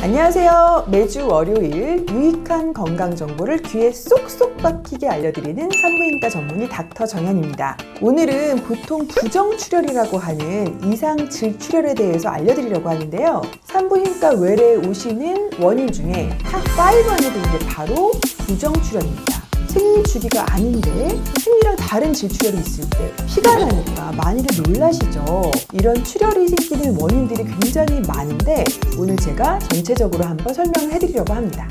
안녕하세요. 매주 월요일 유익한 건강 정보를 귀에 쏙쏙 박히게 알려드리는 산부인과 전문의 닥터 정현입니다. 오늘은 보통 부정출혈이라고 하는 이상 질출혈에 대해서 알려드리려고 하는데요. 산부인과 외래에 오시는 원인 중에 탑5 안에 드는 게 바로 부정출혈입니다. 생리 주기가 아닌데 생리랑 다른 질출혈이 있을 때 피가 나니까 많이들 놀라시죠. 이런 출혈이 생기는 원인들이 굉장히 많은데 오늘 제가 전체적으로 한번 설명을 해드리려고 합니다.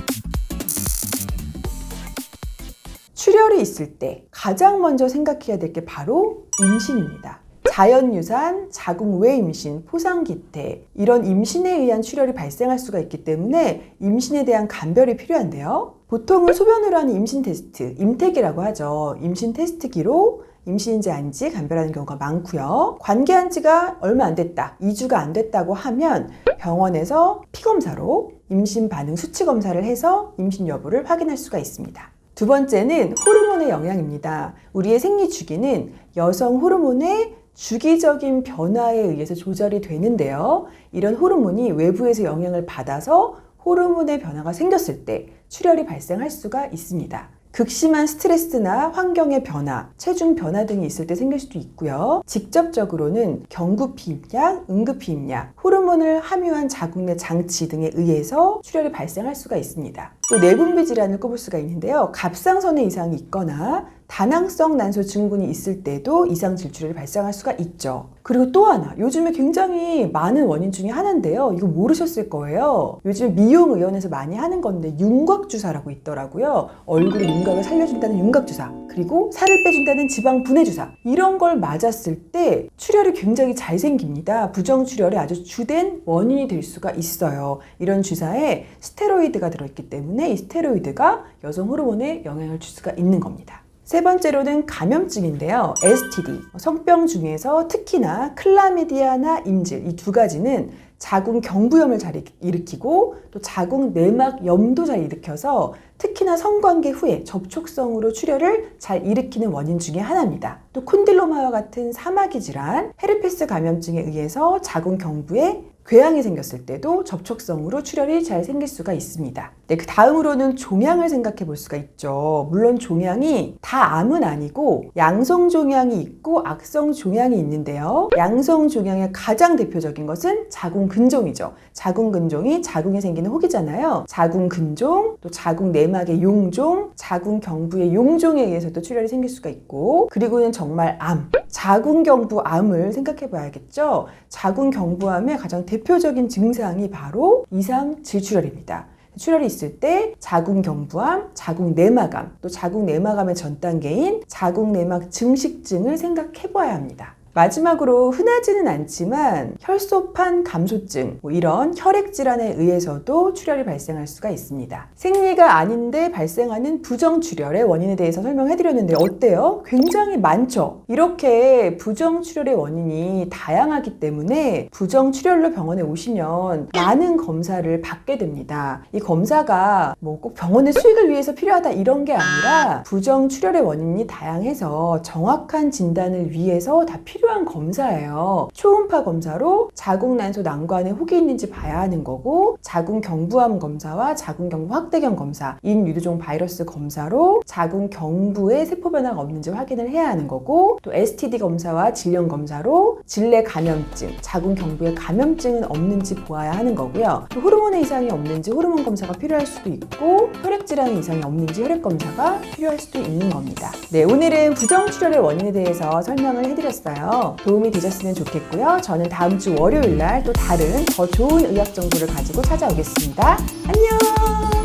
출혈이 있을 때 가장 먼저 생각해야 될 게 바로 임신입니다. 자연유산, 자궁 외 임신, 포상기태 이런 임신에 의한 출혈이 발생할 수가 있기 때문에 임신에 대한 감별이 필요한데요. 보통은 소변으로 하는 임신 테스트, 임택이라고 하죠. 임신 테스트기로 임신인지 아닌지 감별하는 경우가 많고요. 관계한 지가 얼마 안 됐다, 2주가 안 됐다고 하면 병원에서 피검사로 임신 반응 수치 검사를 해서 임신 여부를 확인할 수가 있습니다. 두 번째는 호르몬의 영향입니다. 우리의 생리 주기는 여성 호르몬의 주기적인 변화에 의해서 조절이 되는데요. 이런 호르몬이 외부에서 영향을 받아서 호르몬의 변화가 생겼을 때 출혈이 발생할 수가 있습니다. 극심한 스트레스나 환경의 변화, 체중 변화 등이 있을 때 생길 수도 있고요. 직접적으로는 경구피임약, 응급피임약, 호르몬을 함유한 자궁 내 장치 등에 의해서 출혈이 발생할 수가 있습니다. 또 내분비 질환을 꼽을 수가 있는데요. 갑상선에 이상이 있거나 다낭성 난소 증후군이 있을 때도 이상 질출혈이 발생할 수가 있죠. 그리고 또 하나, 요즘에 굉장히 많은 원인 중에 하나인데요. 이거 모르셨을 거예요. 요즘 미용의원에서 많이 하는 건데 윤곽주사라고 있더라고요. 얼굴의 윤곽을 살려준다는 윤곽주사, 그리고 살을 빼준다는 지방 분해주사, 이런 걸 맞았을 때 출혈이 굉장히 잘 생깁니다. 부정출혈의 아주 주된 원인이 될 수가 있어요. 이런 주사에 스테로이드가 들어있기 때문에 이 스테로이드가 여성 호르몬에 영향을 줄 수가 있는 겁니다. 세 번째로는 감염증인데요. STD, 성병 중에서 특히나 클라미디아나 임질, 이 두 가지는 자궁 경부염을 잘 일으키고 또 자궁 내막염도 잘 일으켜서 특히나 성관계 후에 접촉성으로 출혈을 잘 일으키는 원인 중에 하나입니다. 또 콘딜로마와 같은 사마귀 질환, 헤르페스 감염증에 의해서 자궁 경부에 궤양이 생겼을 때도 접촉성으로 출혈이 잘 생길 수가 있습니다. 네, 그 다음으로는 종양을 생각해 볼 수가 있죠. 물론 종양이 다 암은 아니고 양성 종양이 있고 악성 종양이 있는데요. 양성 종양의 가장 대표적인 것은 자궁 근종이죠. 자궁 근종이 자궁에 생기는 혹이잖아요. 자궁 근종, 또 자궁 내막의 용종, 자궁 경부의 용종에 의해서도 출혈이 생길 수가 있고, 그리고는 정말 암, 자궁 경부 암을 생각해 봐야겠죠. 자궁 경부암의 가장 대표적인 증상이 바로 이상 질출혈입니다. 출혈이 있을 때 자궁 경부암, 자궁 내막암, 또 자궁 내막암의 전 단계인 자궁 내막 증식증을 생각해 봐야 합니다. 마지막으로 흔하지는 않지만 혈소판 감소증, 이런 혈액 질환에 의해서도 출혈이 발생할 수가 있습니다. 생리가 아닌데 발생하는 부정출혈의 원인에 대해서 설명해드렸는데 어때요? 굉장히 많죠? 이렇게 부정출혈의 원인이 다양하기 때문에 부정출혈로 병원에 오시면 많은 검사를 받게 됩니다. 이 검사가 꼭 병원의 수익을 위해서 필요하다 이런 게 아니라 부정출혈의 원인이 다양해서 정확한 진단을 위해서 다 필요한 검사예요. 초음파 검사로 자궁 난소 난관에 혹이 있는지 봐야 하는 거고, 자궁 경부암 검사와 자궁 경부 확대경 검사, 인유두종 바이러스 검사로 자궁 경부에 세포 변화가 없는지 확인을 해야 하는 거고, 또 STD 검사와 질염 검사로 질내 감염증, 자궁 경부에 감염증은 없는지 보아야 하는 거고요. 또 호르몬의 이상이 없는지 호르몬 검사가 필요할 수도 있고, 혈액 질환의 이상이 없는지 혈액 검사가 필요할 수도 있는 겁니다. 네, 오늘은 부정출혈의 원인에 대해서 설명을 해드렸어요. 도움이 되셨으면 좋겠고요. 저는 다음 주 월요일 날 또 다른 더 좋은 의학 정보를 가지고 찾아오겠습니다. 안녕!